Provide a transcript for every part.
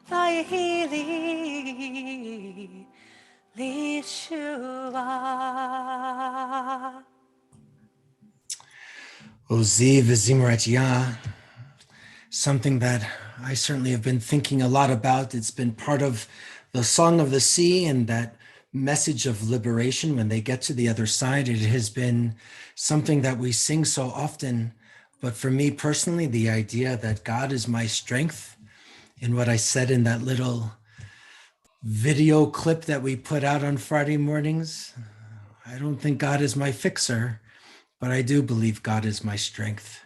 Vayehi li lishua. Oziv Zimrat Yah, something that I certainly have been thinking a lot about. It's been part of the Song of the Sea and that message of liberation when they get to the other side. It has been something that we sing so often. But for me personally, the idea that God is my strength, and what I said in that little video clip that we put out on Friday mornings, I don't think God is my fixer, but I do believe God is my strength.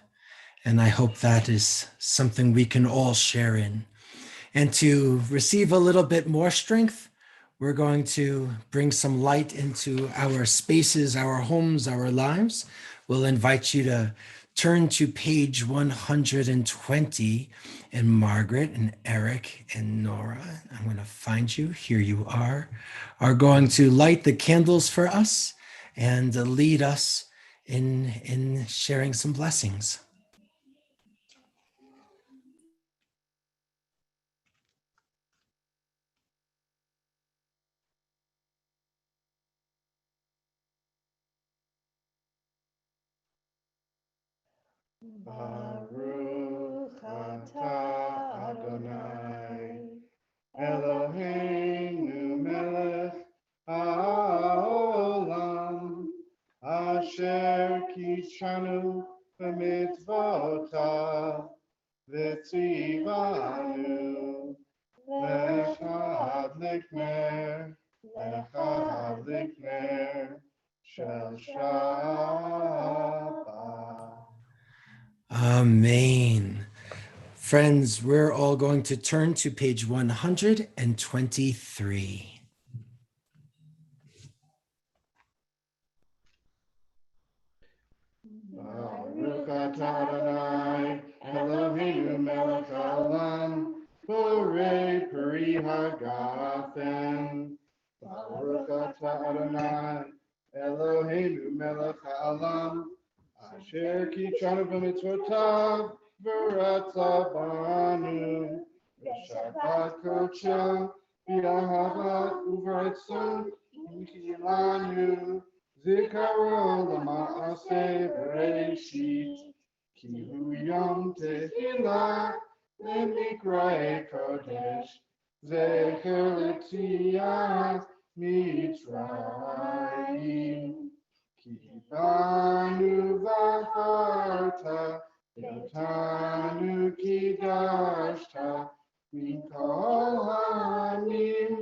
And I hope that is something we can all share in. And to receive a little bit more strength, we're going to bring some light into our spaces, our homes, our lives. We'll invite you to turn to page 120. And Margaret and Eric and Nora, I'm going to find you. Here you are going to light the candles for us and lead us in sharing some blessings. Baruch atah Adonai Eloheinu melech haolam asher kishanu b'mitzvotav v'tzivanu l'echad likner shel Shabbat. Amen. Friends, we're all going to turn to page 123. Baruch atah Adonai Eloheinu melech haolam borei peri hagafen. Baruch atah Adonai Eloheinu melech haolam asher kitshanu b'mitzvotav v'ratza banu v'shabbat kodesh v'ahavat uv'ratzon v'kilanu Zikaron lama'ase bereshit ki hu yom tehillah lemikrae kodesh zecher l'tzias Mitzrayim ki banu v'acharta yotanu kidashta mikol ha'amim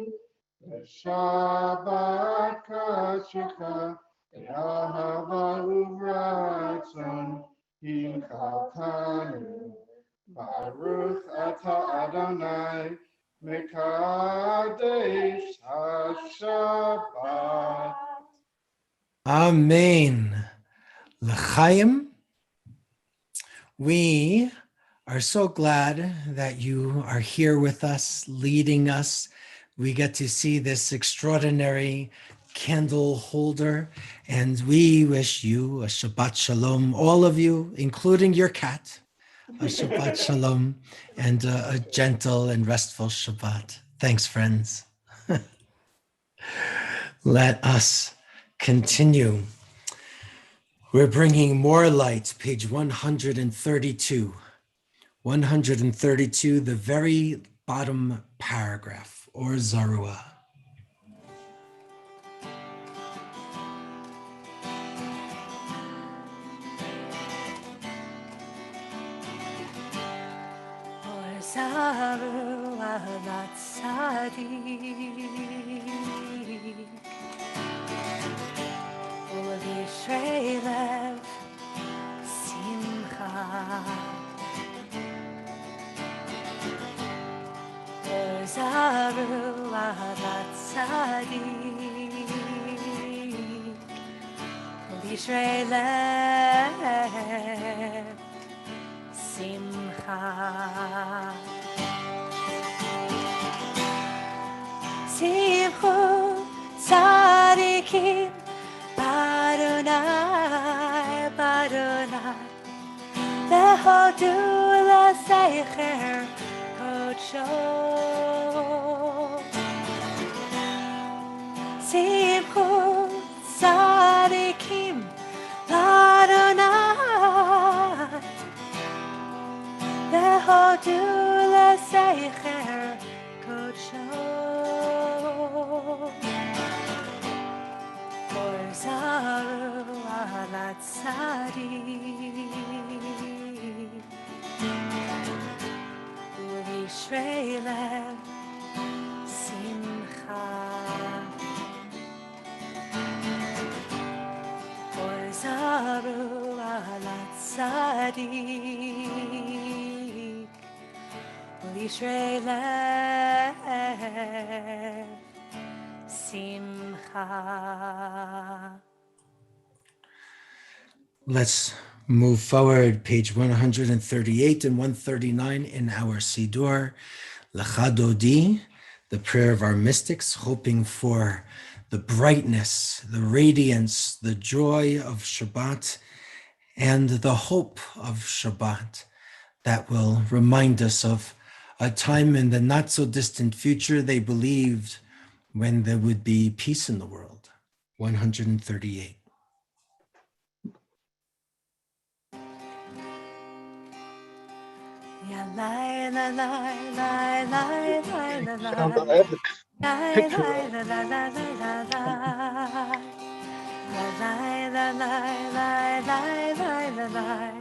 Shabbat kashecha Yahava uvratzon himchalkanu Baruch atah Adonai mekadesh hashabbat. Amen. L'chaim, we are so glad that you are here with us, leading us. We get to see this extraordinary candle holder, and we wish you a Shabbat Shalom, all of you, including your cat, a Shabbat Shalom, and a gentle and restful Shabbat. Thanks, friends. Let us continue. We're bringing more light, page 132. 132, the very bottom paragraph, or Zarua. Or Zarua latzadik U'lishrei lev simcha Zarua latzadik U'lishrei lev simcha Simchu tzadikim Adonai, Adonai Lehodu l'zecher kodsho Simchu tzadikim l'Adonai Vehodu l'Secher Kodsho Orzaru ala tzadik U'yishrei lev simcha Orzaru ala tzadik U'yishrei lev simcha. Let's move forward, page 138 and 139 in our Siddur, Lecha Dodi, the prayer of our mystics, hoping for the brightness, the radiance, the joy of Shabbat, and the hope of Shabbat that will remind us of a time in the not so distant future they believed when there would be peace in the world. 138. Ya lai la lai lai lai lai la lai I have the lai picture lai of la la la la la lai la lai lai lai lai la lai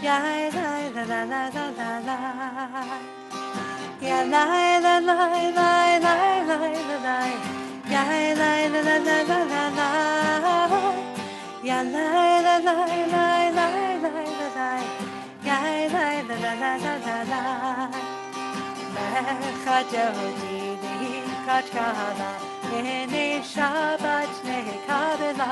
ya lai la la la la la lai ya lai la lai lai lai lai la lai ya lai la la la la la lai ya lai la lai lai lai lai la lai Yai lai la la la la la la Lecha Dodi likat kala Ene Shabbat nekabela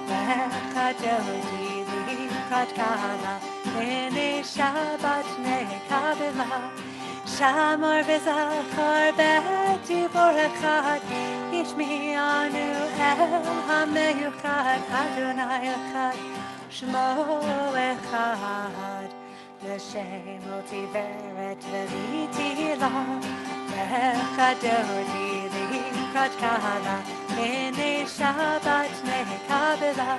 Lecha Dodi likat kala Ene Shabbat nekabela Shamor v'zachor b'dibur echad Yishmi'anu el ha'meyuchad Adonai echad Shmo echad L'shem Tiveret v'litila Lecha Dodi likat kala Ene Shabbat nekabela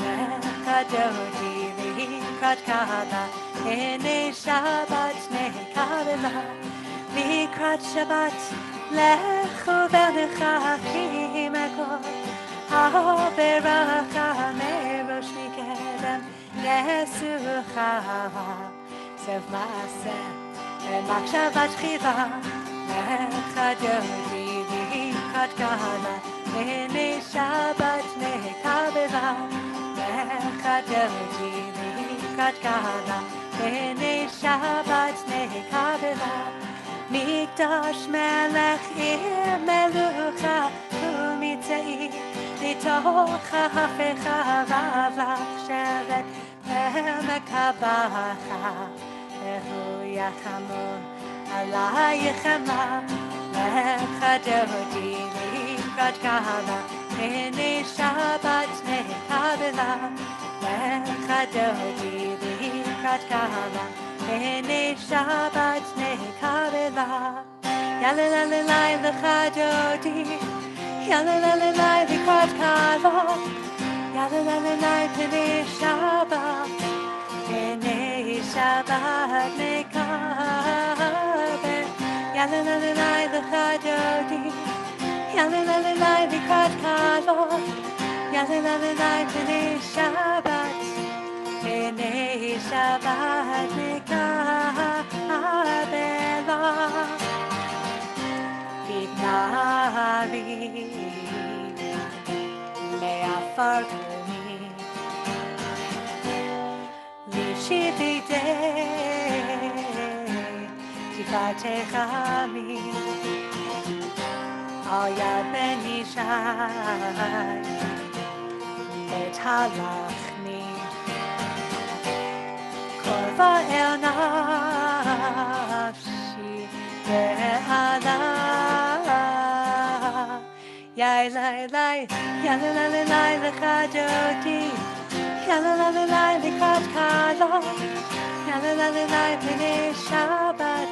Lecha Dodi likat kala Ene Shabbat nekabela Likrat Shabbat Lechu v'nechachim ekol Ha'beracha merosh mikedem Nesucha Sev Maaseh V'machshavat Chila Lecha Dodi likat kala Ene Shabbat nekabela Lecha Dodi likat kala Ene Shabbat nekabela Mikdash melech ir melucha U'mitzei litocha hafecha V'avach shevet Mekabacha Ehu yachamu alayichem Lecha Dodi likat kala Ene Shabbat nekabela Lecha Dodi likat kala Ene Shabbat nekabela Yalalalai lecha Dodi Yalalalai likat kala Yalalalai Ene Shabbat Ene Shabbat nekabela Yalalalai lecha Dodi Yalalalai likat kala Yalalalai Ene Shabbat Ene Shabbat nekabela Vidnari Me'afar kumi Lishivitei Tifatecha mi Al yad ben Yishai Metalachni Korva el nafshi Ve'ala Yai lai lai Yalalalai lecha Dodi Yalalalai likat kala Yalalalai B'nei Shabbat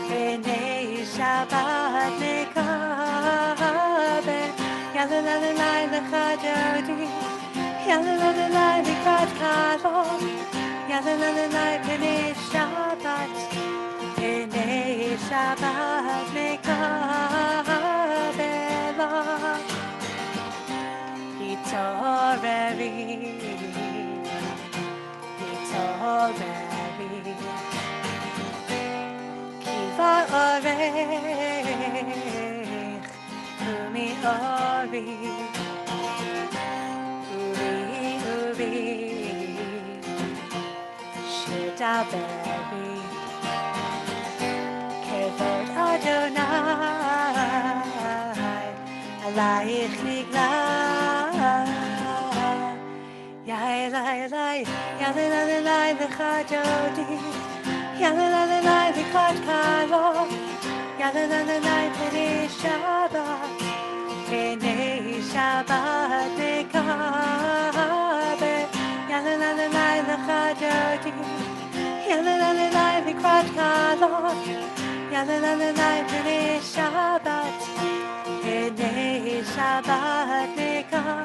B'nei Shabbat nekabel Yalla la la la lecha Jodi. Yalla la la la likrat Kalom. Yalla la la la B'nai Shabbat. B'nai Shabbat mekabela. Hitoreri. Hitoreri. Kiva orech. Umi ori. Uri. Shidaberi. Kevod Adonai. Alayich nigla. Yai lai lai. Yai lai lai lai lecha Jodi. Yai lai lai lai likrat Kalom. Yai lai lai lai B'nai Shabbat. B'nai Shabbat mekabel. Yai lai lai lai lecha Jodi. Yai lai lai lai likrat Kalom. Yai lai lai lai B'nai Shabbat. B'nai Shabbat mekabela.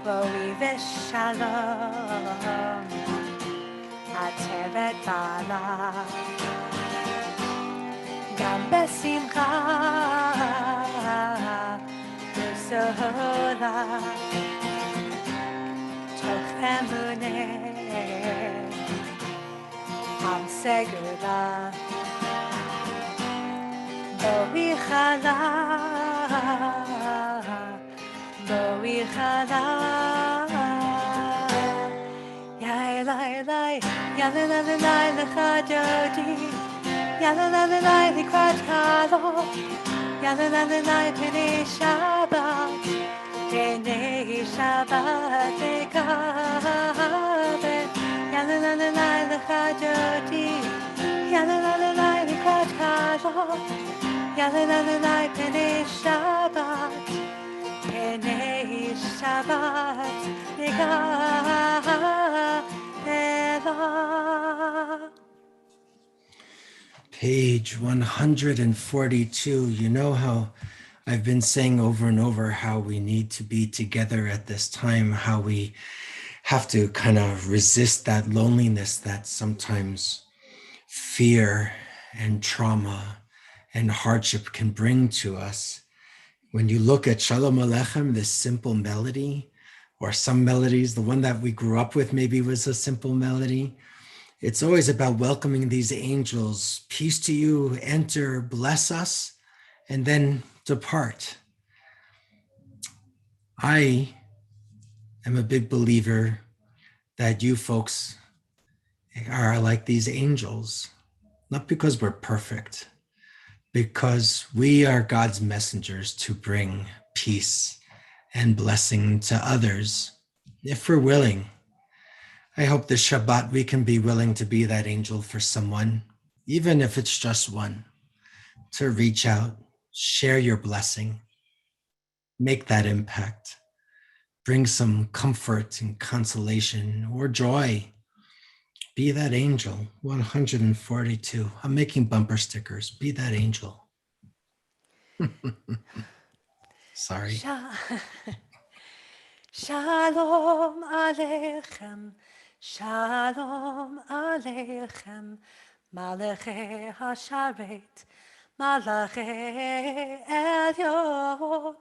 Boi v'shalom. Ateret bala. Gam besimcha. B'sola. Toch emuneh. Am segula. Boi chala. Boi chala. Yai lai lai. Yai lai lai lai lecha Jodi. Yai lai lai lai likrat Kalom. Yai lai lai lai B'nai Shabbat. B'nai Shabbat mekabel. Yai lai lai lai lecha Jodi. Yai lai lai lai likrat Kalom. Yai lai lai lai B'nai Shabbat. B'nai Shabbat mekabel. Page 142. You know how I've been saying over and over how we need to be together at this time, how we have to kind of resist that loneliness that sometimes fear and trauma and hardship can bring to us. When you look at Shalom Aleichem, this simple melody, or some melodies, the one that we grew up with maybe was a simple melody. It's always about welcoming these angels. Peace to you, enter, bless us, and then depart. I am a big believer that you folks are like these angels, not because we're perfect, because we are God's messengers to bring peace and blessing to others, if we're willing. I hope this Shabbat we can be willing to be that angel for someone, even if it's just one, to reach out, share your blessing, make that impact, bring some comfort and consolation or joy. Be that angel. 142. I'm making bumper stickers. Be that angel. Sorry. Shalom Aleichem, Shalom Aleichem, Malachei Hasharet, Malachei Elyon,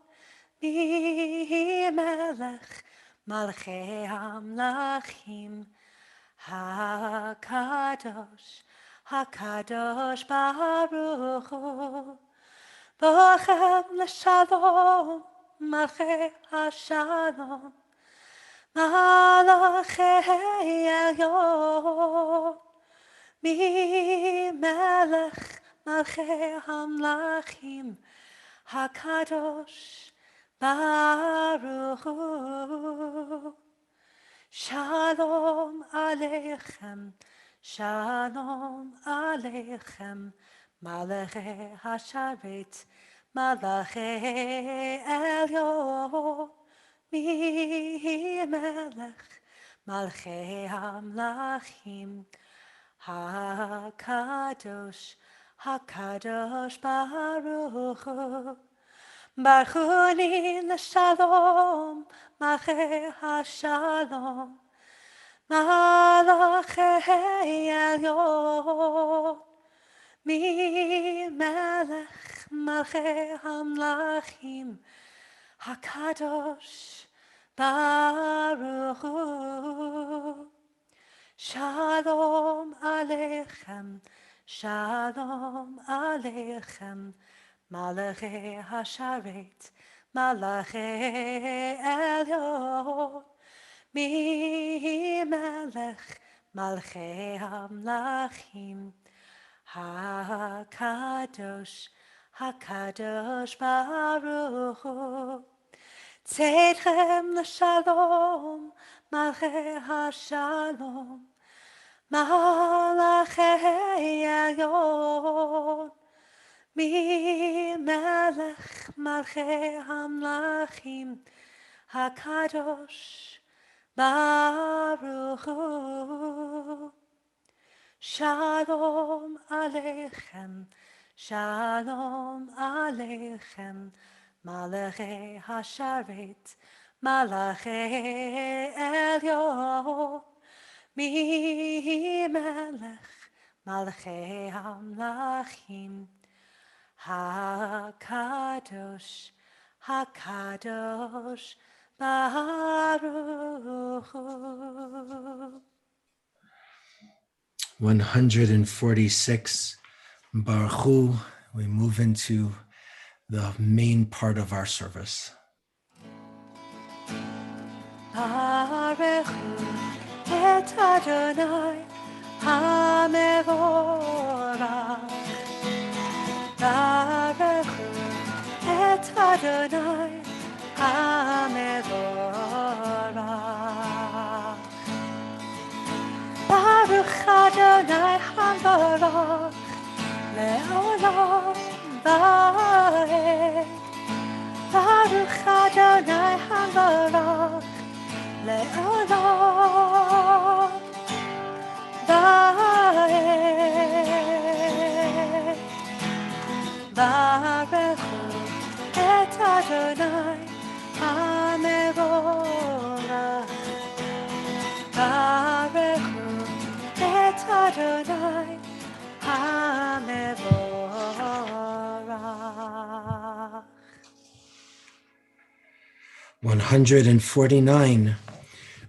Mi Melech, Malachei Hamlachim, HaKadosh, HaKadosh Baruch Hu, Bochem L'Shalom, Malachei HaShalom, Malachei Elyon, Mi Melech, Malachei Hamlachim, HaKadosh Baruch Hu. Shalom Aleichem, Shalom Aleichem, Malachei Hasharet, Malachei Elyon, Mi Melech, Malachei Hamlachim, HaKadosh, HaKadosh Baruch Hu. Baruch Hu l'shalom, Malchei HaShalom, Malachei Elyon, Mi Melech Malchei Hamlachim, HaKadosh Baruch Hu. Shalom Aleichem, Shalom Aleichem, Malachei Hasharet, Malachei Elyon, Mi Melech Malchei Hamlachim, HaKadosh, HaKadosh Baruch Hu. Tzedchem l'shalom, Malchei HaShalom, Malachei Elyon, Mi Melech Malchei Hamlachim, HaKadosh Baruch Hu. Shalom Aleichem, Shalom Aleichem, Malachei Hasharet, Malachei Elyon, Mi Melech Malchei Hamlachim, HaKadosh, HaKadosh Baruch Hu. 146, Baruch Hu. We move into the main part of our service. Baruch Hu et Adonai HaMevorach. Baruch Hu et Adonai HaMevorach. Baruch Adonai HaMevorach le'olam va'ed. Baruch Adonai HaMevorach le'olam va'ed. Baruch Hu et Adonai HaMevorach. Baruch Hu et Adonai HaMevorach. 149.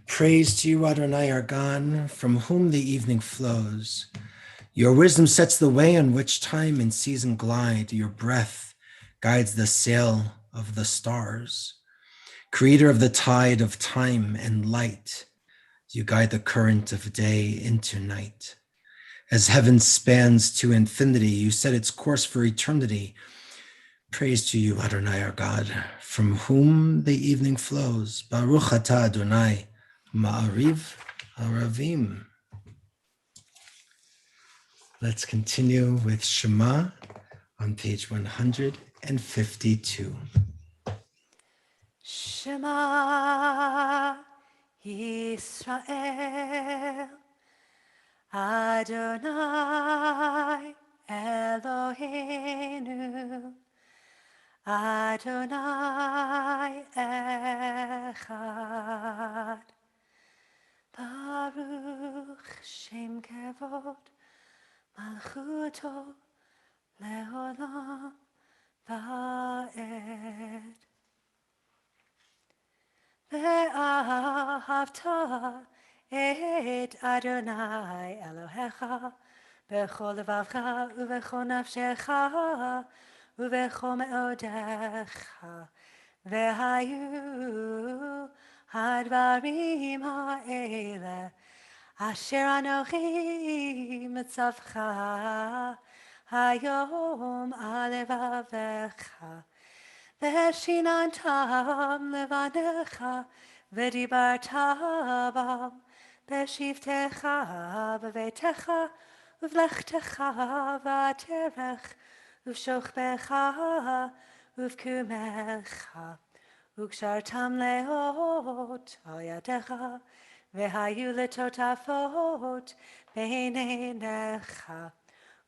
Praise to you, Adonai, our God, from whom the evening flows. Your wisdom sets the way on which time and season glide. Your breath guides the sail of the stars. Creator of the tide of time and light, you guide the current of day into night. As heaven spans to infinity, you set its course for eternity. Praise to you, Adonai, our God, from whom the evening flows. Baruch atah Adonai, Ma'ariv Aravim. Let's continue with Shema on page 152. Shema Yisrael, Adonai Eloheinu, Adonai Echad. Baruch Shem Kevod Malchuto Leolam Va'ed. Ve'ahavta et Adonai Elohecha b'chol levavcha u'v'chol nafshecha u'v'chol me'odecha ve'hayu hadvarim ha'ele asher anochi mitzavcha hayom alevavecha Veshinantam levanecha, v'dibartam, b'shivtecha, v'vetecha, v'vlechtecha, v'aterech, v'shochbecha, v'vkumecha, v'kshartam leot, ayadecha, v'hayu letotafot, b'neinecha,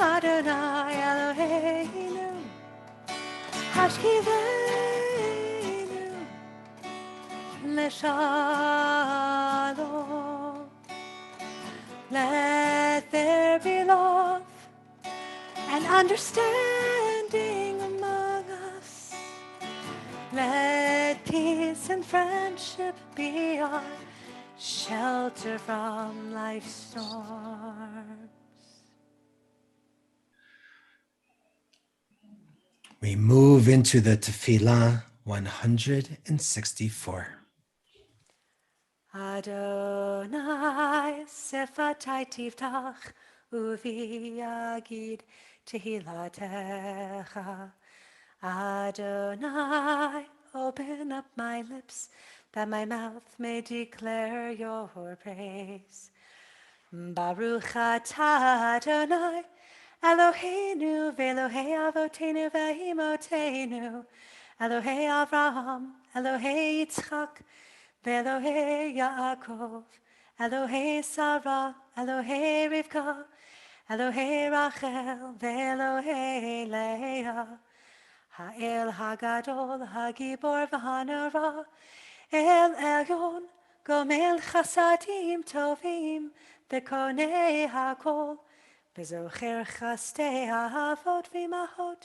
Adonai Eloheinu Hashkivenu Leshalom. Let there be love and understanding among us. Let peace and friendship be our shelter from life's storms. We move into the Tefillah 164. Adonai Sifatai Tiftach Uvi Yagid Tehilatecha. Adonai, open up my lips that my mouth may declare your praise. Baruch atah Adonai Eloheinu ve'Elohei avotenu ve'imotenu Elohei Avraham, Elohei Yitzchak ve'Elohei Yaakov, Elohei Sarah, Elohei Rivka, Elohei Rachel ve'Elohei Leah. Ha'el Hagadol Hagibor v'Hanara El Elyon Gomel Chasadim Tovim V'Konei Hakol V'Zocher Chastei Ahavot V'Imahot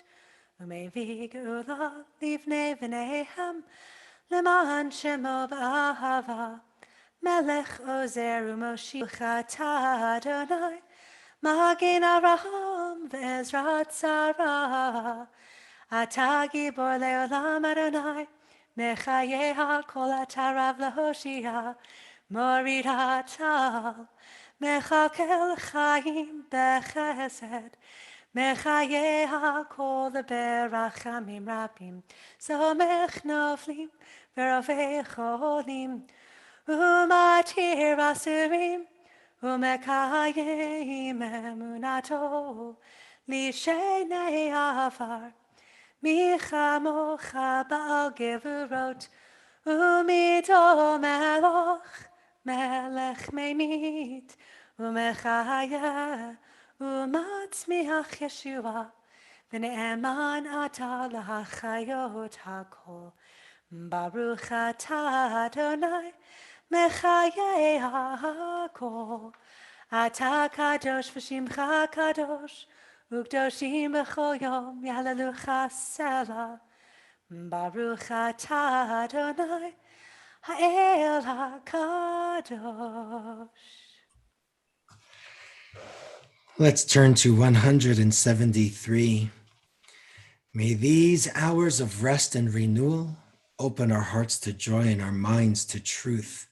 U'Mevi Geula Livnei V'Neihem L'Man Shemo B'Ahava Melech Ozer U'Moshiach Atah Adonai Magen Avraham V'Ezrat Sarah Ata gibor leolam Adonai, mechayeha kol atarav lehoshia, morid hatal, mechakel chaim bechesed, mechayeha kol berachamim rabim, somech noflim verovei cholim, umatir asurim, umekayim emunato, lishenei avar, Micha mocha ba'al gevurot, umido meloch, melech meimit, umechaya, umatzmiach Yeshua, v'ne'eman ata lahachayot hakol. Baruch atah Adonai, mechayei hakol. Ata kadosh v'shimcha kadosh, Ukdoshim b'chol yom yalelucha selah. Baruch atah Adonai ha'el hakadosh. Let's turn to 173. May these hours of rest and renewal open our hearts to joy and our minds to truth.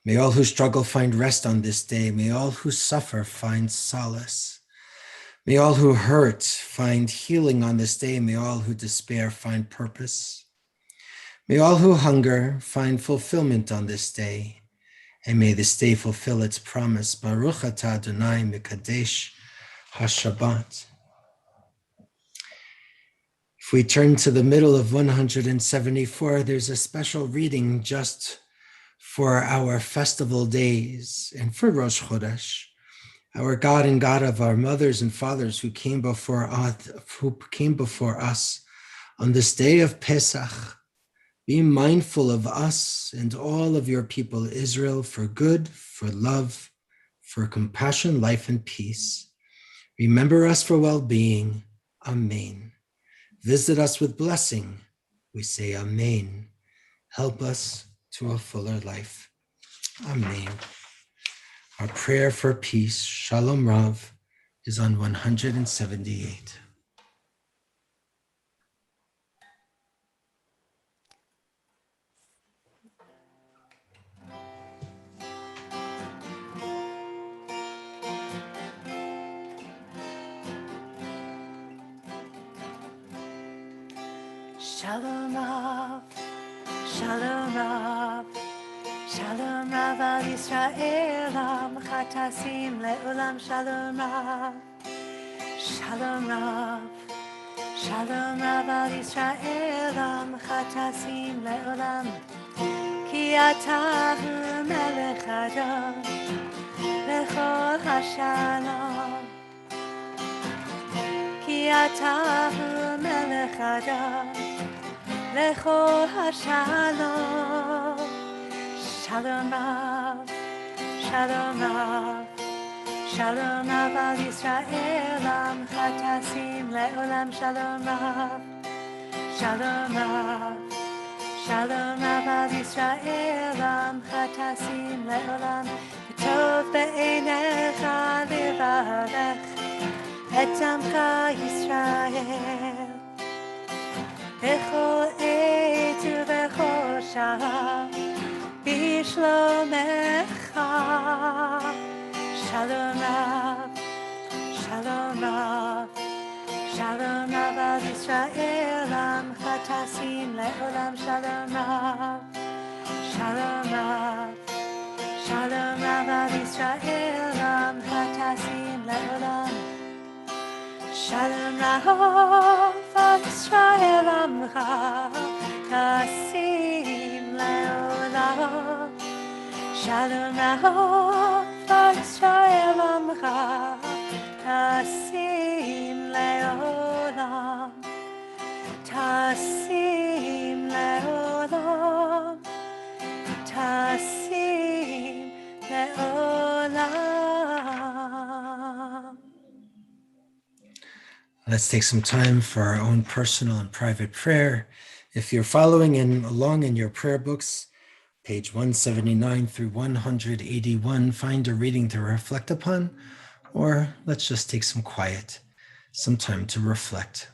May all who struggle find rest on this day. May all who suffer find solace. May all who hurt find healing on this day. May all who despair find purpose. May all who hunger find fulfillment on this day. And may this day fulfill its promise. Baruch atah Adonai mekadesh HaShabbat. If we turn to the middle of 174, there's a special reading just for our festival days and for Rosh Chodesh. Our God and God of our mothers and fathers who came before us on this day of Pesach, be mindful of us and all of your people Israel for good, for love, for compassion, life, and peace. Remember us for well-being. Amen. Visit us with blessing. We say Amen. Help us to a fuller life. Amen. Our prayer for peace, Shalom Rav, is on 178. Shalom Rav, Shalom Rav, Shalom Rav al Yisraelam, Chatasim le'olam Shalom Rav, Shalom Rav, Shalom Rav al Yisraelam, Chatasim le'olam, Ki atahu melech Adon, lechol hashalom, אתה הוא מלך אדם, לכל השלום. שלום רב, שלום רב, שלום רב על ישראל, עמך תשים לעולם. שלום רב, שלום רב, שלום רב על ישראל, עמך תשים לעולם. טוב בעיניך לברך את עמך ישראל, בכל עת ובכל שעה בשלומך. שלום רב, שלום רב, שלום רב על ישראל, עמך תשים לעולם. שלום רב, שלום רב, שלום רב על ישראל, עמך תשים לעולם. שלום רב על ישראל, עמך תשים לעולם. שלום רב על ישראל, עמך תשים לעולם. תשים לעולם, תשים לעולם. Let's take some time for our own personal and private prayer. If you're following along in your prayer books, page 179 through 181, find a reading to reflect upon, or let's just take some quiet, some time to reflect.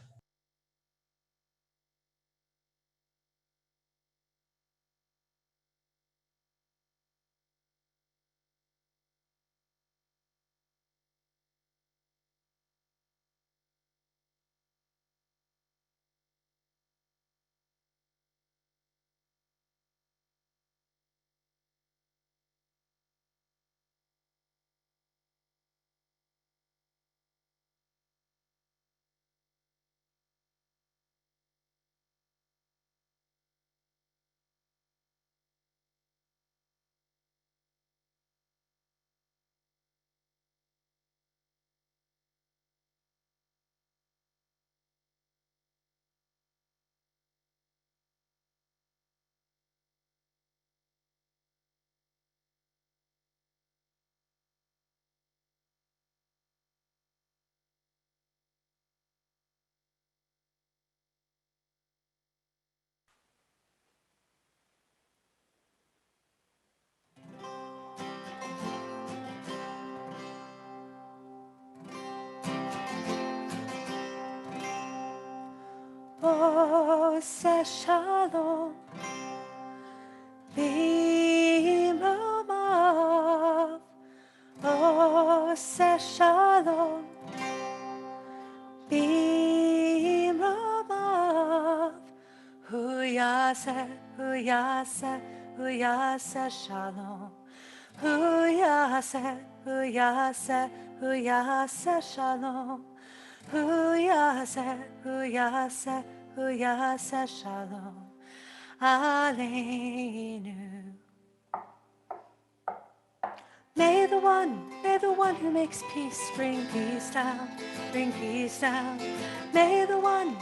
עושה שלום במרומיו, עושה שלום במרומיו. הוא יעשה, הוא יעשה, הוא יעשה שלום. הוא יעשה, הוא יעשה, הוא יעשה שלום. הוא יעשה, הוא יעשה, הוא יעשה שלום עלינו. May the one who makes peace bring peace down, bring peace down. May the one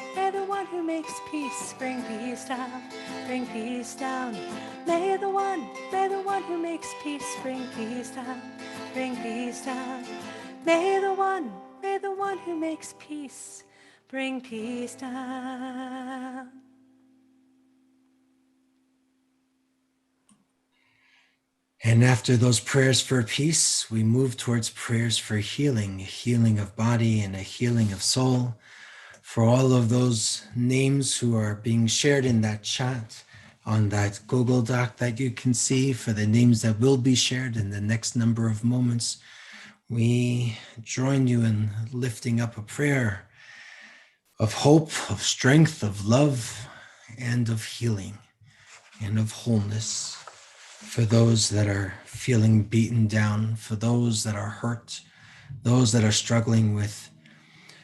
who makes peace bring peace down, bring peace down. May the one who makes peace bring peace down, bring peace down. May the one who makes peace bring peace down. And after those prayers for peace, we move towards prayers for healing, healing of body and a healing of soul. For all of those names who are being shared in that chat, on that Google Doc that you can see, for the names that will be shared in the next number of moments, we join you in lifting up a prayer of hope, of strength, of love, and of healing, and of wholeness. For those that are feeling beaten down, for those that are hurt, those that are struggling with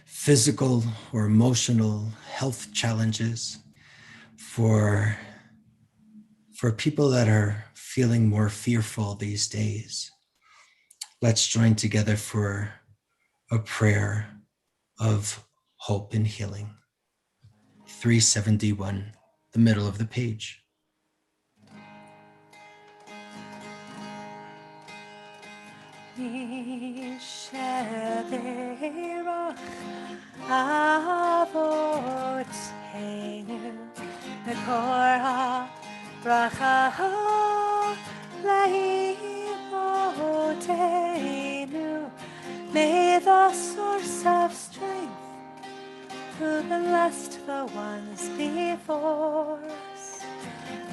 physical or emotional health challenges, for people that are feeling more fearful these days. Let's join together for a prayer of hope and healing. 371, the middle of the page. May the source of strength who blessed the ones before us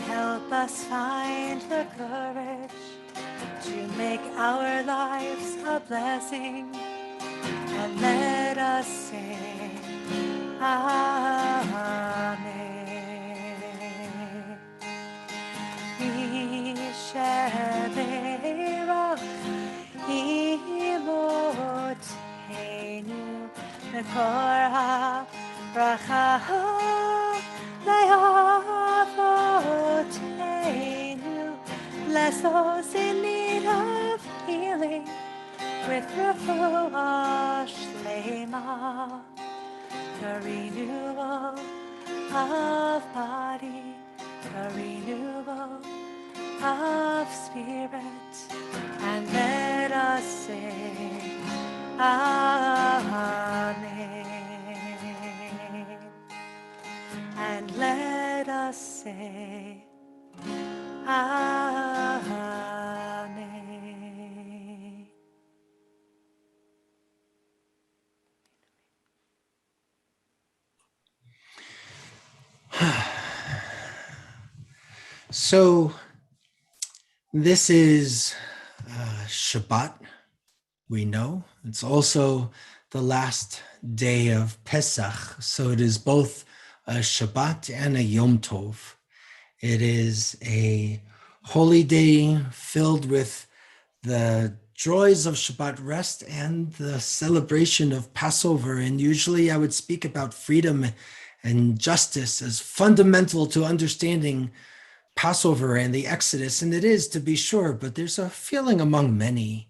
help us find the courage to make our lives a blessing, and let us say Amen. Yisheberach Imotenu Mekor HaBracha Le'avotenu. Bless those in need of healing with refuah shlema, the renewal of body, the renewal of spirit, and let us say Amen. And let us say Amen. So this is Shabbat, we know. It's also the last day of Pesach, so it is both a Shabbat and a Yom Tov. It is a holy day filled with the joys of Shabbat rest and the celebration of Passover. And usually I would speak about freedom and justice as fundamental to understanding Passover and the Exodus, and it is, to be sure, but there's a feeling among many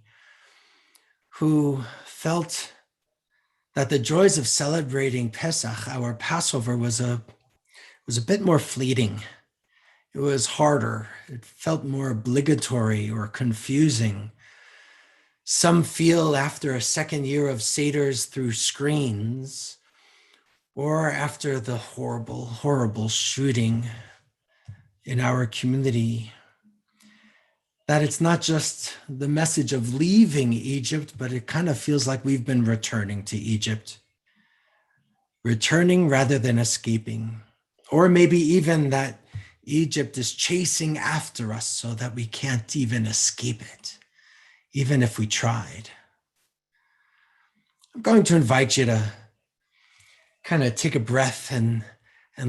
who felt that the joys of celebrating Pesach, our Passover, was a bit more fleeting. It was harder. It felt more obligatory or confusing. Some feel after a second year of Seders through screens, or after the horrible, horrible shooting in our community, that it's not just the message of leaving Egypt, but it kind of feels like we've been returning to Egypt. Returning rather than escaping. Or maybe even that Egypt is chasing after us so that we can't even escape it, even if we tried. I'm going to invite you to kind of take a breath and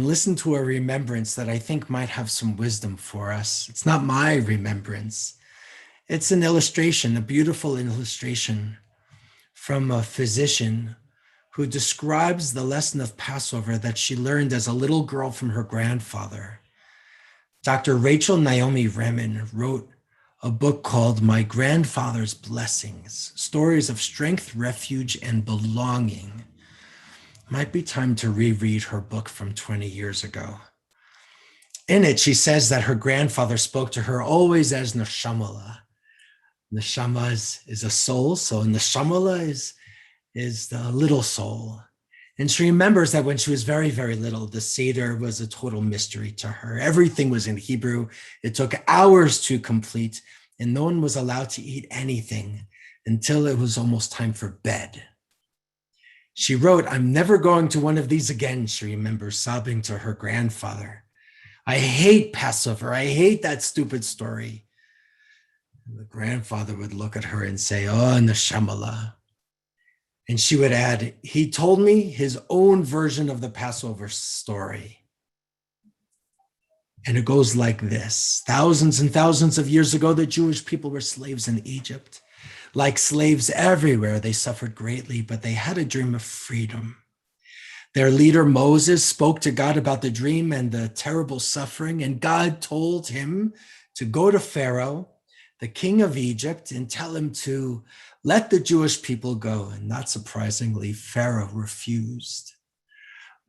listen to a remembrance that I think might have some wisdom for us. It's not my remembrance. It's an illustration, a beautiful illustration from a physician who describes the lesson of Passover that she learned as a little girl from her grandfather. Dr. Rachel Naomi Remen wrote a book called My Grandfather's Blessings, Stories of Strength, Refuge, and Belonging. Might be time to reread her book from 20 years ago. In it, she says that her grandfather spoke to her always as Neshamala. Neshama is a soul, so Neshamala is the little soul. And she remembers that when she was very, very little, the Seder was a total mystery to her. Everything was in Hebrew. It took hours to complete, and no one was allowed to eat anything until it was almost time for bed. She wrote, "I'm never going to one of these again," she remembers sobbing to her grandfather. "I hate Passover. I hate that stupid story." And the grandfather would look at her and say, "Oh, Neshamala." And she would add, "He told me his own version of the Passover story." And it goes like this. Thousands and thousands of years ago, the Jewish people were slaves in Egypt. Like slaves everywhere, they suffered greatly, but they had a dream of freedom. Their leader, Moses, spoke to God about the dream and the terrible suffering, and God told him to go to Pharaoh, the king of Egypt, and tell him to let the Jewish people go. And not surprisingly, Pharaoh refused.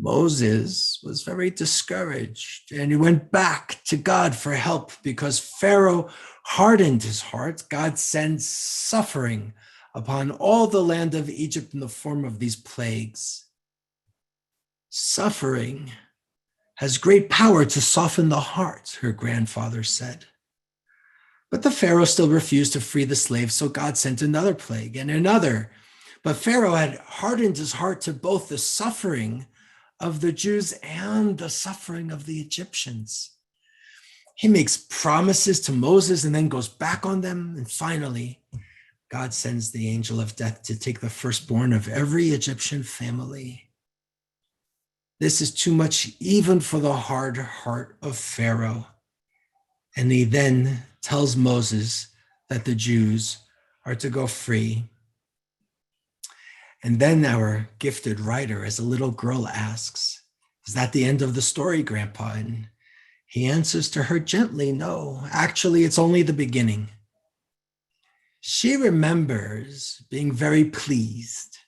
Moses was very discouraged and he went back to God for help because Pharaoh hardened his heart. God sends suffering upon all the land of Egypt in the form of these plagues. Suffering has great power to soften the heart, her grandfather said. But the Pharaoh still refused to free the slaves, so God sent another plague and another. But Pharaoh had hardened his heart to both the suffering of the Jews and the suffering of the Egyptians. He makes promises to Moses and then goes back on them. And finally, God sends the angel of death to take the firstborn of every Egyptian family. This is too much even for the hard heart of Pharaoh. And he then tells Moses that the Jews are to go free. And then our gifted writer, as a little girl, asks, "Is that the end of the story, Grandpa?" And he answers to her gently, "No, actually, it's only the beginning." She remembers being very pleased.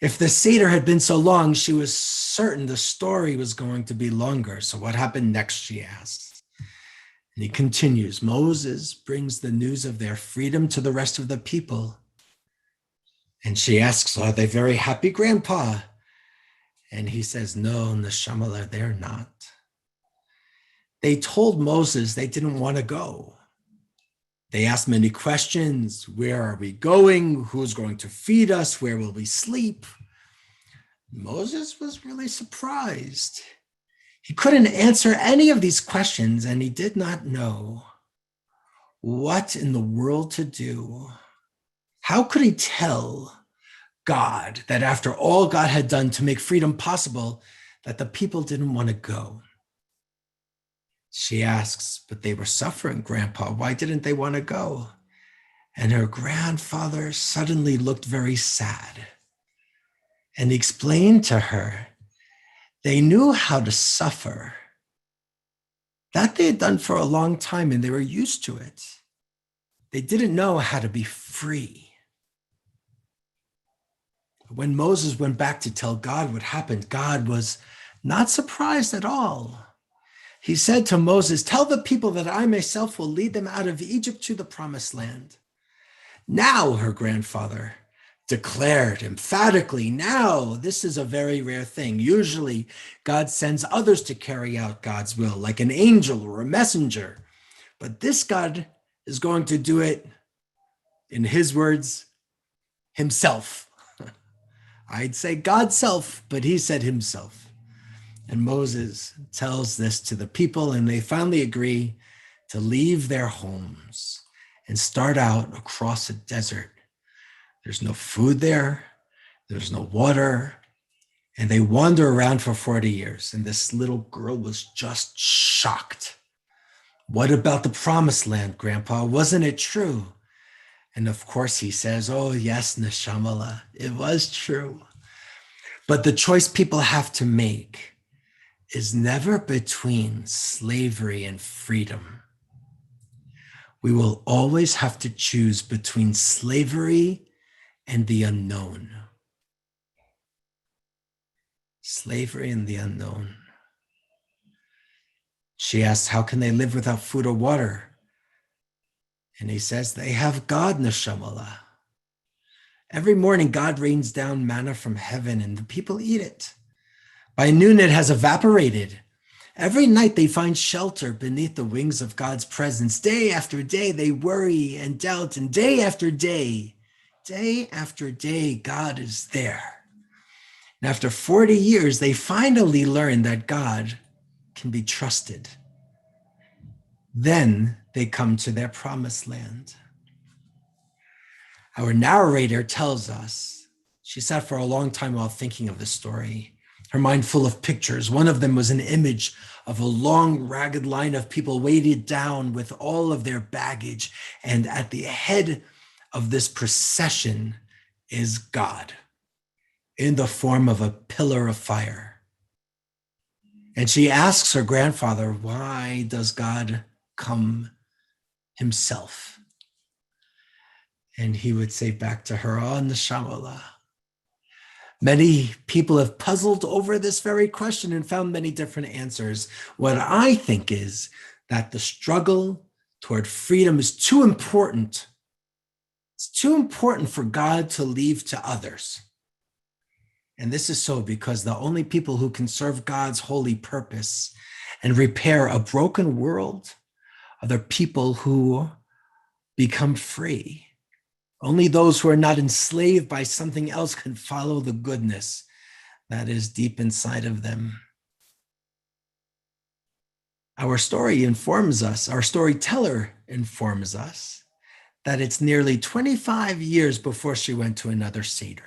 If the Seder had been so long, she was certain the story was going to be longer. So what happened next, she asks. And he continues, Moses brings the news of their freedom to the rest of the people. And she asks, "Are they very happy, Grandpa?" And he says, "No, Neshamala, they're not. They told Moses they didn't want to go. They asked many questions. Where are we going? Who's going to feed us? Where will we sleep?" Moses was really surprised. He couldn't answer any of these questions, and he did not know what in the world to do. How could he tell God that after all God had done to make freedom possible, that the people didn't want to go? She asks, "But they were suffering, Grandpa. Why didn't they want to go?" And her grandfather suddenly looked very sad. And he explained to her, they knew how to suffer. That they had done for a long time, and they were used to it. They didn't know how to be free. When Moses went back to tell God what happened, God was not surprised at all. He said to Moses, "Tell the people that I myself will lead them out of Egypt to the promised land." Now, her grandfather declared emphatically, now, this is a very rare thing. Usually, God sends others to carry out God's will, like an angel or a messenger. But this God is going to do it, in his words, himself. I'd say God's self, but he said himself. And Moses tells this to the people, and they finally agree to leave their homes and start out across a desert. There's no food there. There's no water. And they wander around for 40 years. And this little girl was just shocked. "What about the promised land, Grandpa? Wasn't it true?" And of course he says, "Oh, yes, Neshamala, it was true. But the choice people have to make is never between slavery and freedom. We will always have to choose between slavery and the unknown." Slavery and the unknown. She asks, "How can they live without food or water?" And he says, "They have God, Neshamala. Every morning, God rains down manna from heaven and the people eat it. By noon, it has evaporated. Every night, they find shelter beneath the wings of God's presence. Day after day, they worry and doubt. And day after day, God is there. And after 40 years, they finally learn that God can be trusted. Then they come to their promised land." Our narrator tells us she sat for a long time while thinking of this story, her mind full of pictures. One of them was an image of a long, ragged line of people weighted down with all of their baggage. And at the head of this procession is God in the form of a pillar of fire. And she asks her grandfather, "Why does God come himself?" And he would say back to her, "Oh, Neshamala, Many people have puzzled over this very question and found many different answers. What I think is that the struggle toward freedom is too important. It's too important for God to leave to others. And this is so because the only people who can serve God's holy purpose and repair a broken world are the people who become free. Only those who are not enslaved by something else can follow the goodness that is deep inside of them. Our story informs us, our storyteller informs us that it's nearly 25 years before she went to another Seder.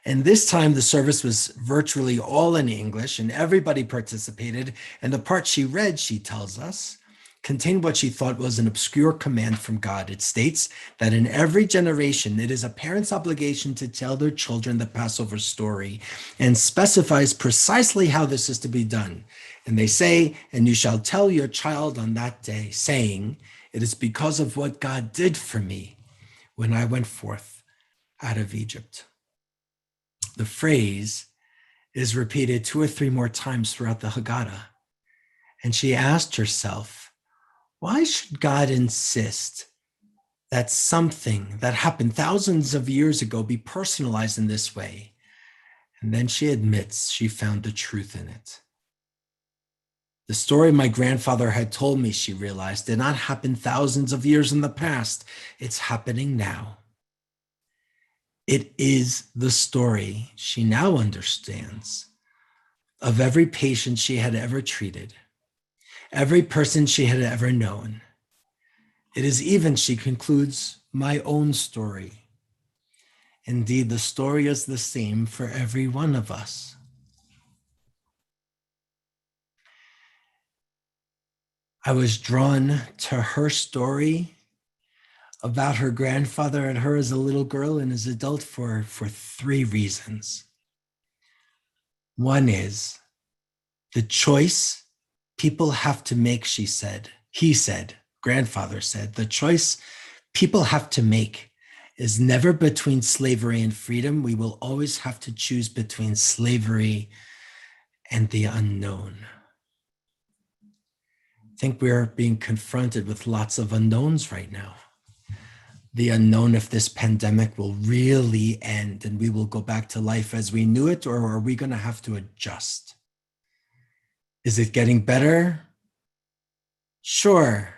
And this time the service was virtually all in English and everybody participated. And the part she read, she tells us, contained what she thought was an obscure command from God. It states that in every generation, it is a parent's obligation to tell their children the Passover story and specifies precisely how this is to be done. And they say, and you shall tell your child on that day, saying, it is because of what God did for me when I went forth out of Egypt. The phrase is repeated 2 or 3 more times throughout the Haggadah. And she asked herself, why should God insist that something that happened thousands of years ago be personalized in this way? And then she admits she found the truth in it. The story my grandfather had told me, she realized, did not happen thousands of years in the past. It's happening now. It is the story, she now understands, of every patient she had ever treated, every person she had ever known. It is even, she concludes, my own story. Indeed, the story is the same for every one of us. I was drawn to her story about her grandfather and her as a little girl and as an adult for 3 reasons. One is the choice people have to make, she said, he said, grandfather said, the choice people have to make is never between slavery and freedom. We will always have to choose between slavery and the unknown. I think we're being confronted with lots of unknowns right now. The unknown if this pandemic will really end and we will go back to life as we knew it, or are we going to have to adjust? Is it getting better? Sure,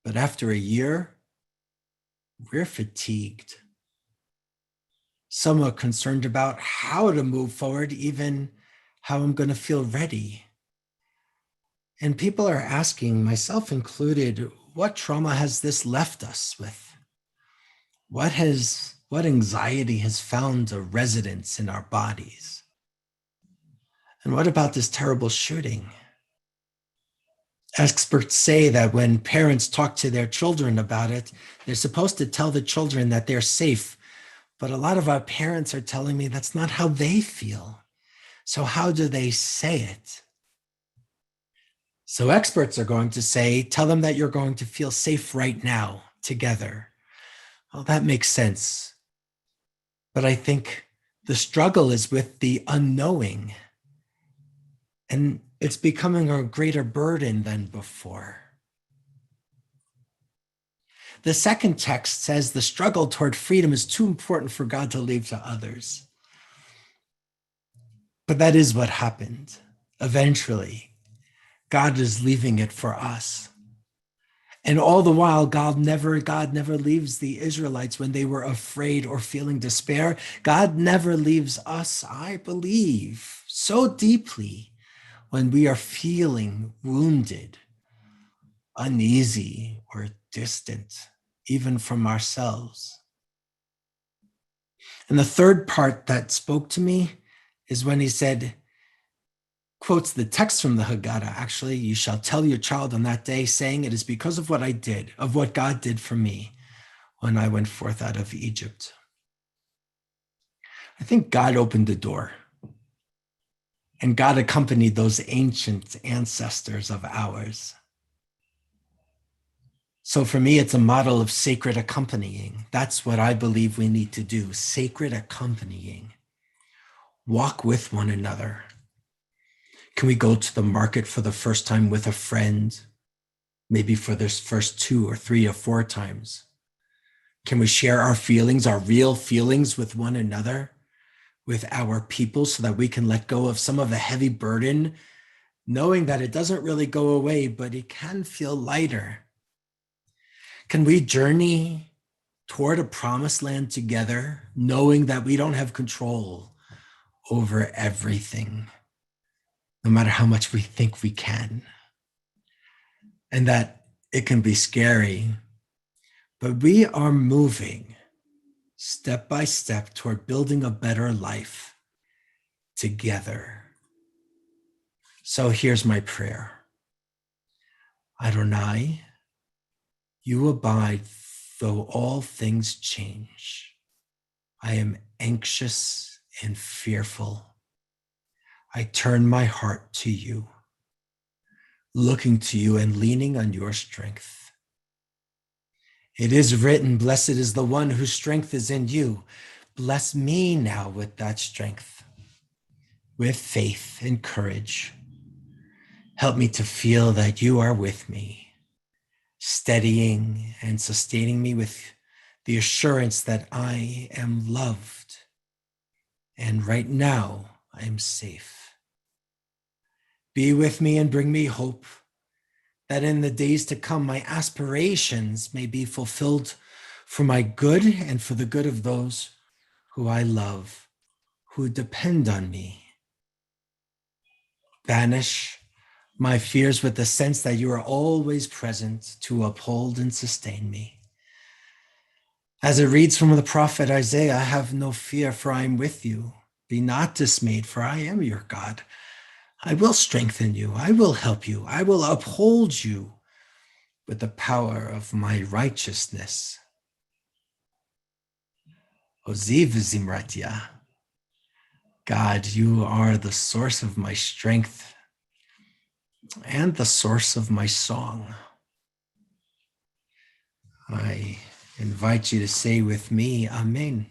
but after a year, we're fatigued. Somewhat concerned about how to move forward, even how I'm going to feel ready. And people are asking, myself included, what trauma has this left us with? What anxiety has found a residence in our bodies? And what about this terrible shooting? Experts say that when parents talk to their children about it, they're supposed to tell the children that they're safe. But a lot of our parents are telling me that's not how they feel. So how do they say it? So experts are going to say, tell them that you're going to feel safe right now together. Well, that makes sense. But I think the struggle is with the unknowing. And it's becoming a greater burden than before. The second text says the struggle toward freedom is too important for God to leave to others. But that is what happened. Eventually, God is leaving it for us. And all the while, God never leaves the Israelites when they were afraid or feeling despair. God never leaves us, I believe, so deeply when we are feeling wounded, uneasy, or distant, even from ourselves. And the third part that spoke to me is when he said, quotes the text from the Haggadah, actually, you shall tell your child on that day, saying, it is because of what I did, of what God did for me when I went forth out of Egypt. I think God opened the door, and God accompanied those ancient ancestors of ours. So for me, it's a model of sacred accompanying. That's what I believe we need to do, sacred accompanying. walk with one another? Can we go to the market for the first time with a friend, maybe for the first 2 or 3 or 4 times? Can we share our feelings, our real feelings with one another, with our people, so that we can let go of some of the heavy burden, knowing that it doesn't really go away, but it can feel lighter? Can we journey toward a promised land together, knowing that we don't have control over everything, no matter how much we think we can, and that it can be scary, but we are moving step by step toward building a better life together. So here's my prayer. Adonai, you abide though all things change. I am anxious and fearful. I turn my heart to you, looking to you and leaning on your strength. It is written, blessed is the one whose strength is in you. Bless me now with that strength, with faith and courage. Help me to feel that you are with me, steadying and sustaining me with the assurance that I am loved. And right now, I am safe. Be with me and bring me hope, that in the days to come, my aspirations may be fulfilled for my good and for the good of those who I love, who depend on me. Banish my fears with the sense that you are always present to uphold and sustain me. As it reads from the prophet Isaiah, have no fear, for I am with you. Be not dismayed, for I am your God. I will strengthen you. I will help you. I will uphold you with the power of my righteousness. Oziv Zimratia. God, you are the source of my strength and the source of my song. I invite you to say with me, Amen.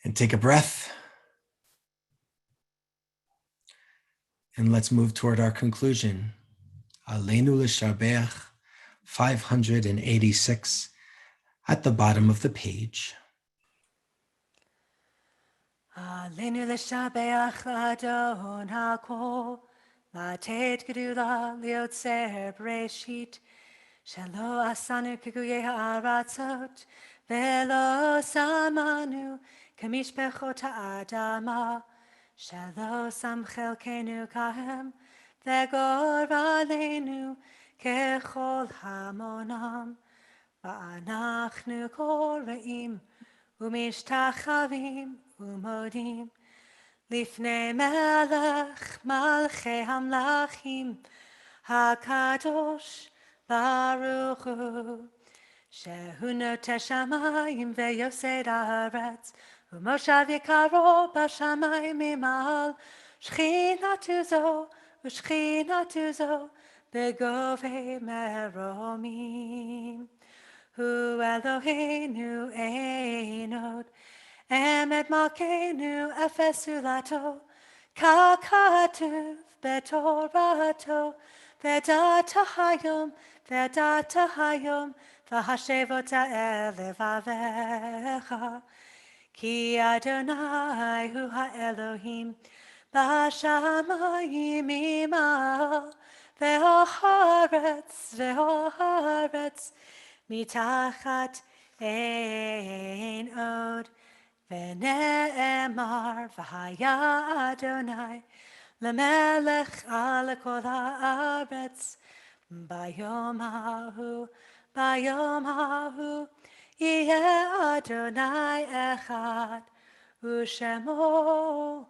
And take a breath. And let's move toward our conclusion. Aleinu l'shabech, 586, at the bottom of the page. Aleinu l'shabeach l'adon ha'kol, לתת גדולה ליוצר בראשית, שלא עשנו כגויי הארצות, ולא שמנו כמשפחות האדמה, שלא שם חלקנו כהם, וגורלנו ככל המונם, ואנחנו קוראים ומשתחווים ומודים, לפני מלך מלכי המלכים, הקדוש ברוך הוא, שהוא נוטה שמיים ויוסד הארץ, ומושב יקרו בשמיים ממעל, שכינתו זו ושכינתו זו בגובה מרומים. הוא אלוהינו אין עוד, אמת מלכנו אפס זולתו, ככתוב בתורתו, וידעת היום, והשבות אל לבביך, כי אדוני הוא האלוהים בשמיים ממעל, והארץ מתחת אין עוד. ונאמר, והיה אדוני למלך על כל הארץ, ביום ההוא יהיה אדוני אחד, ושמו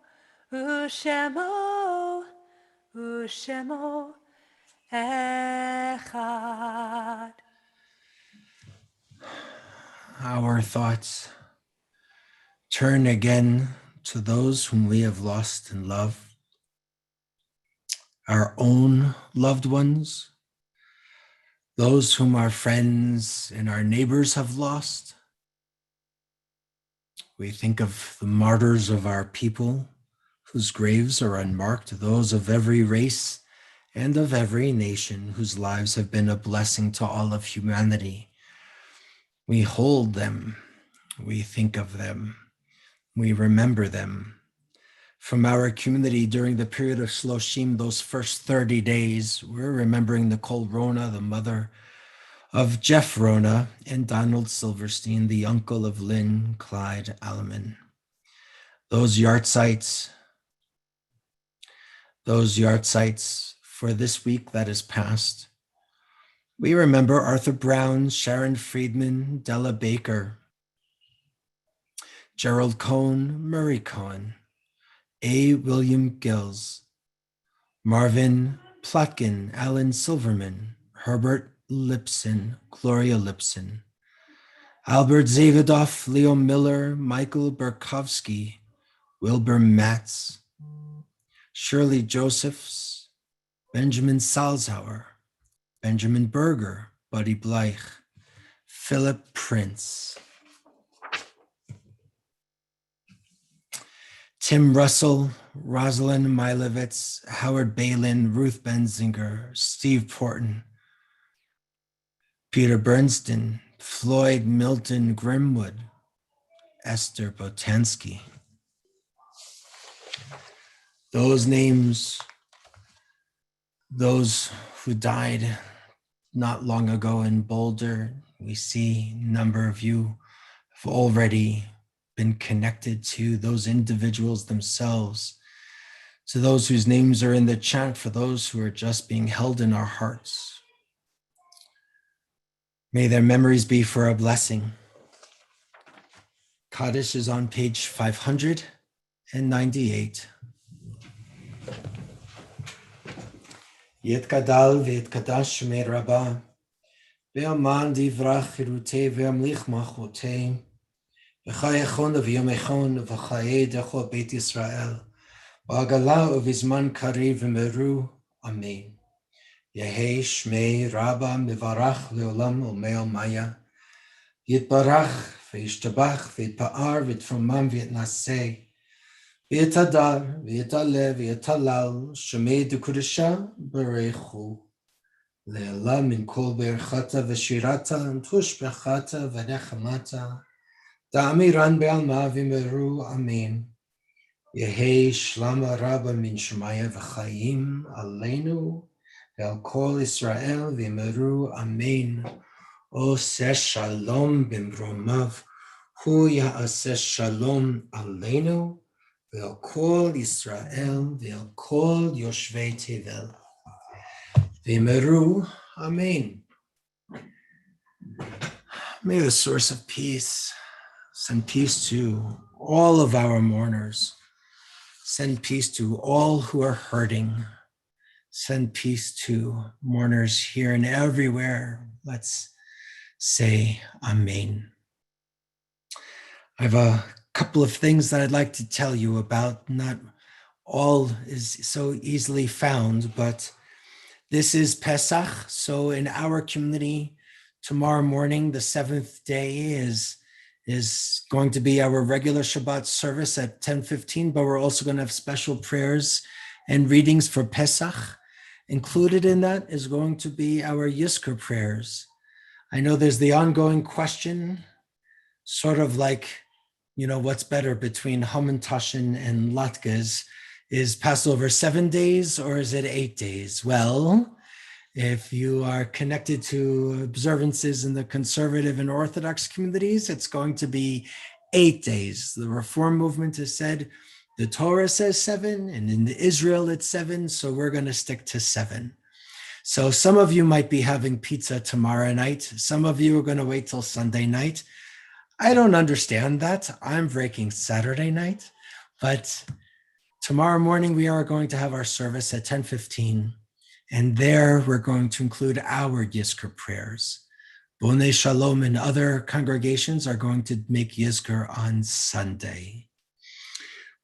אחד. Our thoughts turn again to those whom we have lost in love, our own loved ones, those whom our friends and our neighbors have lost. We think of the martyrs of our people whose graves are unmarked, those of every race and of every nation whose lives have been a blessing to all of humanity. We hold them, we think of them, we remember them. From our community during the period of Shloshim, those first 30 days, we're remembering Nicole Rona, the mother of Jeff Rona, and Donald Silverstein, the uncle of Lynn Clyde Alleman. Those yard sites for this week that is past. We remember Arthur Brown, Sharon Friedman, Della Baker, Gerald Cohn, Murray Cohen, A. William Gills, Marvin Plotkin, Alan Silverman, Herbert Lipson, Gloria Lipson, Albert Zavidoff, Leo Miller, Michael Berkowski, Wilbur Matz, Shirley Josephs, Benjamin Salzauer, Benjamin Berger, Buddy Bleich, Philip Prince, Tim Russell, Rosalind Milevitz, Howard Balin, Ruth Benzinger, Steve Porton, Peter Bernstein, Floyd Milton Grimwood, Esther Botansky. Those names, those who died not long ago in Boulder, we see a number of you have already been connected to those individuals themselves, to those whose names are in the chat, for those who are just being held in our hearts. May their memories be for a blessing. Kaddish is on page 598. Yitkadal v'yitkadash shmei Rabbah, ve'aman divrach chirutei ve'amlich machotei, v'chayechon v'yomechon v'chayei decho Beit Yisrael, v'agala uvizman kariv v'meru, Amen. Yehei shmei Rabbah mivarach leolam u'me'al maya, yitbarach v'yishtabach v'yitpa'ar v'yitfomam v'yitnaseh, v'yitadar v'yitaleh v'yitalal shemei dekudesha berechu le'ala min kol berchata v'shirata tush bechata v'nechamata da'amiran be'alma v'meru, Amen. Yehei shlama rabba min shemaya v'chayim aleinu ve'al kol Israel v'meru, Amen. Oseh shalom b'mromav hu ya'aseh shalom aleinu ve'al kol Israel ve'al kol yoshvei tevel v'meru, Amen. May the source of peace send peace to all of our mourners. Send peace to all who are hurting. Send peace to mourners here and everywhere. Let's say Amen. I have a couple of things that I'd like to tell you about. Not all is so easily found, but this is Pesach. So in our community, tomorrow morning, the seventh day is going to be our regular Shabbat service at 10:15, but we're also going to have special prayers and readings for Pesach. Included in that is going to be our Yizkor prayers. I know there's the ongoing question, sort of like, what's better between Hamantashen and Latkes? Is Passover 7 days or is it 8 days? Well, if you are connected to observances in the conservative and Orthodox communities, it's going to be 8 days. The Reform movement has said the Torah says 7, and in Israel it's 7, so we're going to stick to 7. So some of you might be having pizza tomorrow night. Some of you are going to wait till Sunday night. I don't understand that. I'm breaking Saturday night, but tomorrow morning we are going to have our service at 10:15, and there we're going to include our Yizkor prayers. Bonei Shalom and other congregations are going to make Yizkor on Sunday.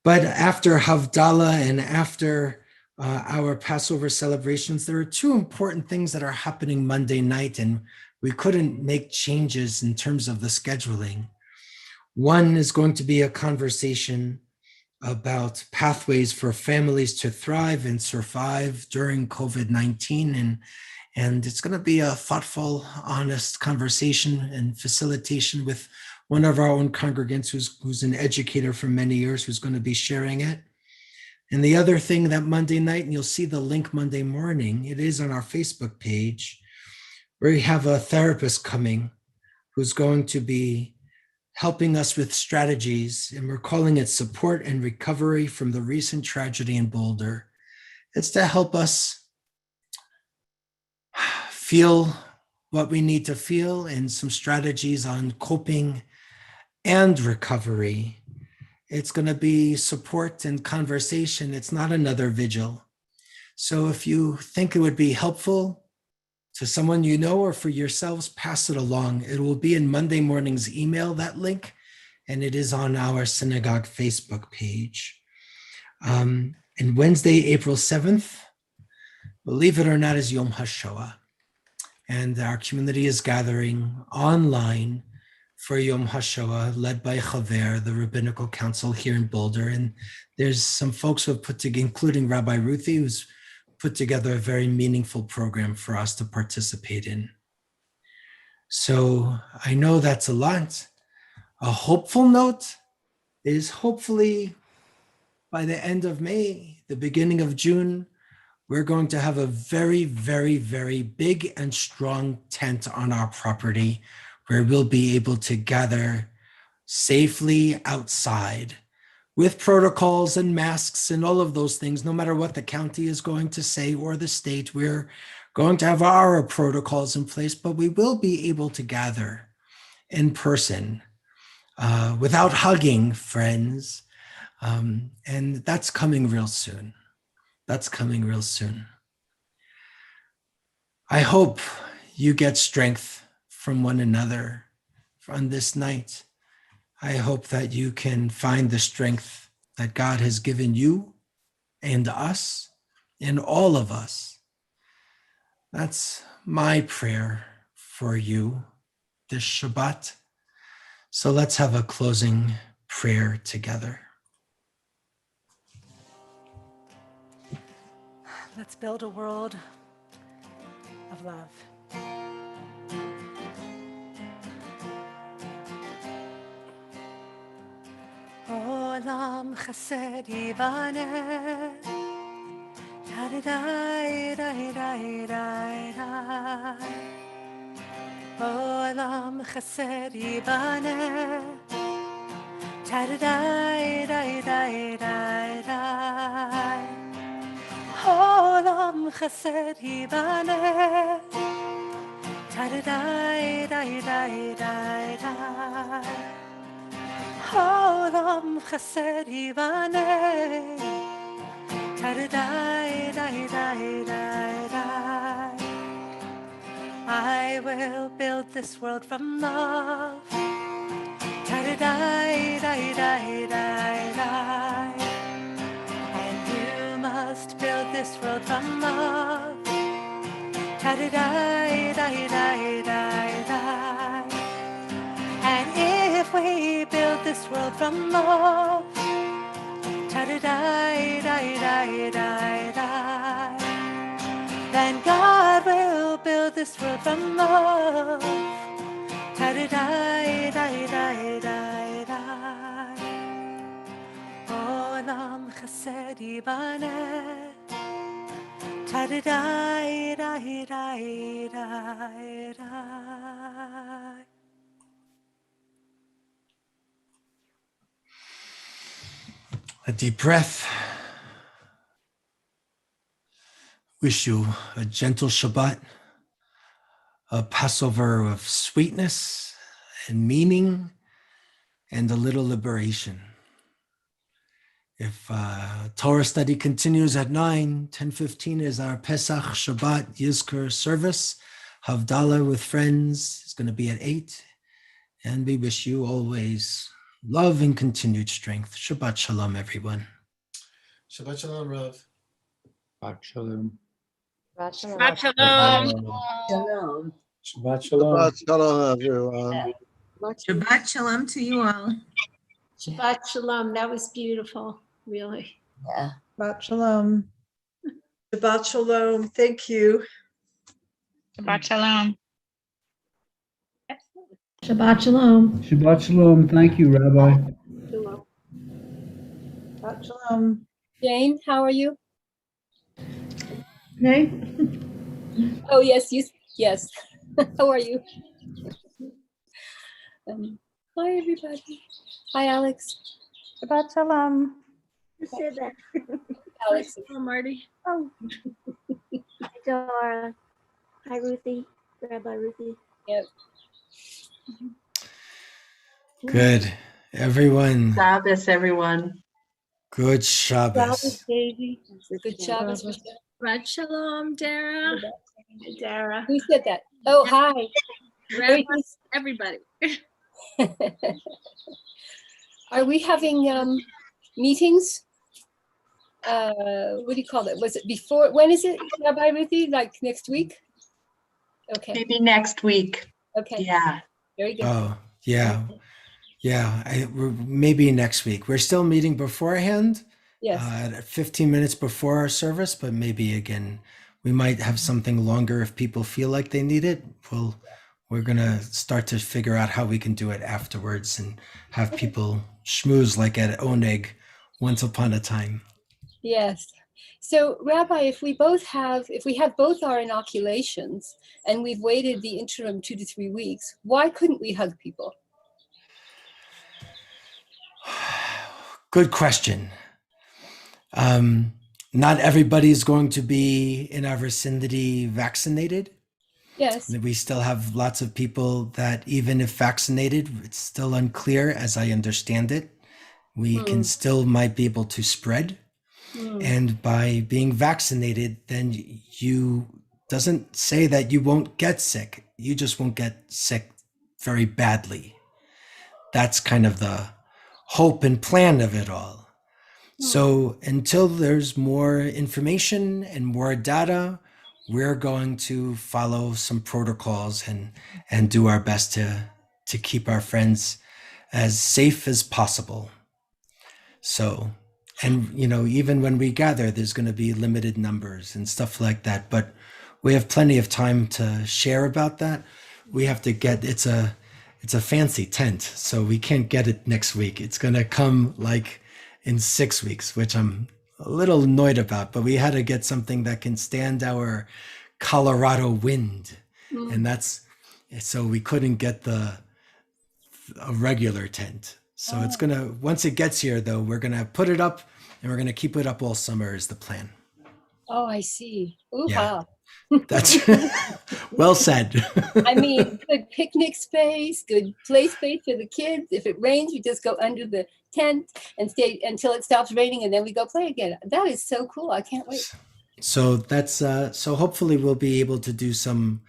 But after Havdalah and after our Passover celebrations, there are two important things that are happening Monday night, and we couldn't make changes in terms of the scheduling. One is going to be a conversation about pathways for families to thrive and survive during COVID-19. And it's going to be a thoughtful, honest conversation and facilitation with one of our own congregants who's an educator for many years, who's going to be sharing it. And the other thing that Monday night, and you'll see the link Monday morning, it is on our Facebook page, where we have a therapist coming who's going to be helping us with strategies, and we're calling it Support and Recovery from the Recent Tragedy in Boulder. It's to help us feel what we need to feel and some strategies on coping and recovery. It's going to be support and conversation. It's not another vigil. So if you think it would be helpful to someone you know or for yourselves, pass it along. It will be in Monday morning's email, that link, and it is on our synagogue Facebook page. And Wednesday, April 7th, believe it or not, is Yom HaShoah. And our community is gathering online for Yom HaShoah, led by Chaver, the Rabbinical Council here in Boulder. And there's some folks who have put together, including Rabbi Ruthie, who's put together a very meaningful program for us to participate in. So I know that's a lot. A hopeful note is hopefully by the end of May, the beginning of June, we're going to have a very, very, very big and strong tent on our property where we'll be able to gather safely outside with protocols and masks and all of those things. No matter what the county is going to say or the state, we're going to have our protocols in place, but we will be able to gather in person without hugging friends. And that's coming real soon. That's coming real soon. I hope you get strength from one another on this night. I hope that you can find the strength that God has given you and us and all of us. That's my prayer for you this Shabbat. So let's have a closing prayer together. Let's build a world of love. Olam chesed yivane, taridai, dai, dai, dai, dai. Olam chesed yivane, taridai, dai, dai, dai, dai. Olam chesed yivane, taridai, dai, dai, dai, dai. Olam chesed yivane, taridai, dai, dai, dai, dai. I will build this world from love, taridai, dai, dai, dai, dai. And you must build this world from love, taridai, dai, dai, dai, dai. And if we build this world from love, taridai, dai, dai, dai, dai, then God will build this world from love, taridai, dai, dai, dai, dai. Olam chesed yibane, taridai, dai, dai, dai, dai. A deep breath. Wish you a gentle Shabbat, a Passover of sweetness and meaning and a little liberation. If Torah study continues at 10:15 is our Pesach Shabbat Yizkor service. Havdalah with friends is going to be at 8. And we wish you always love and continued strength. Shabbat Shalom, everyone. Shabbat Shalom, Rav. Shabbat Shalom. Shabbat Shalom. Shalom. Shabbat Shalom. Shabbat Shalom, everyone. Shabbat shalom to you all. Shabbat shalom. That was beautiful, really. Yeah. Shabbat shalom. Shabbat shalom. Thank you. Shabbat shalom. Shabbat shalom. Shabbat shalom. Thank you, Rabbi. Shabbat shalom. Jane, how are you? Okay. Oh, yes, yes. How are you? Hi, everybody. Hi, Alex. Shabbat shalom. Who said that? Alex. Oh, Marty. Oh. Hi, Dora. Hi, Ruthie. Rabbi Ruthie. Yep. Good. Everyone, Shabbos, everyone. good Shabbos. Daisy. Good Shabbos. Shabbat shalom, Dara. Dara. Who said that? Oh, hi. Rabbi, everybody. Are we having meetings? What do you call it? Was it before? When is it, Rabbi Ruthie? Like next week? Okay. Maybe next week. Okay. Yeah. Very good. Oh, yeah. Yeah, maybe next week. We're still meeting beforehand, Yes. 15 minutes before our service, but maybe again, we might have something longer if people feel like they need it. We're going to start to figure out how we can do it afterwards and have people schmooze like at Oneg once upon a time. Yes. So, Rabbi, if we have both our inoculations and we've waited the interim 2 to 3 weeks, why couldn't we hug people? Good question. Not everybody is going to be in our vicinity vaccinated. Yes. We still have lots of people that even if vaccinated, it's still unclear as I understand it. We can still might be able to spread. And by being vaccinated, then you doesn't say that you won't get sick. You just won't get sick very badly. That's kind of the hope and plan of it all. So until there's more information and more data, we're going to follow some protocols and do our best to keep our friends as safe as possible. So, and even when we gather, there's going to be limited numbers and stuff like that, but we have plenty of time to share about that. We have to get, it's a fancy tent, so we can't get it next week. It's going to come like in 6 weeks, which I'm a little annoyed about, but we had to get something that can stand our Colorado wind. And so we couldn't get a regular tent. So it's once it gets here though, we're gonna put it up and we're gonna keep it up all summer is the plan. Oh, I see. Ooh, Yeah. That's well said. I mean, good picnic space, good play space for the kids. If it rains, we just go under the tent and stay until it stops raining, and then we go play again. That is so cool. I can't wait. So that's so hopefully we'll be able to do some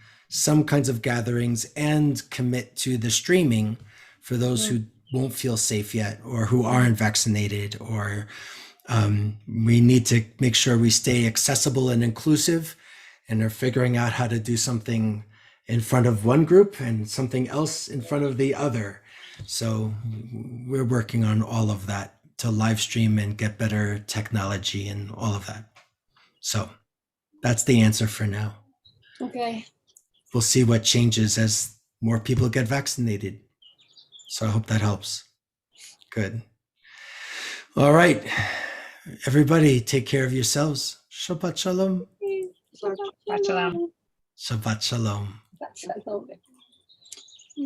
kinds of gatherings and commit to the streaming for those who won't feel safe yet or who aren't vaccinated, or we need to make sure we stay accessible and inclusive, and are figuring out how to do something in front of one group and something else in front of the other. So we're working on all of that to live stream and get better technology and all of that. So that's the answer for now. Okay. We'll see what changes as more people get vaccinated. So I hope that helps. Good. All right. Everybody, take care of yourselves. Shabbat shalom. Shabbat shalom. Shabbat shalom. Shabbat shalom.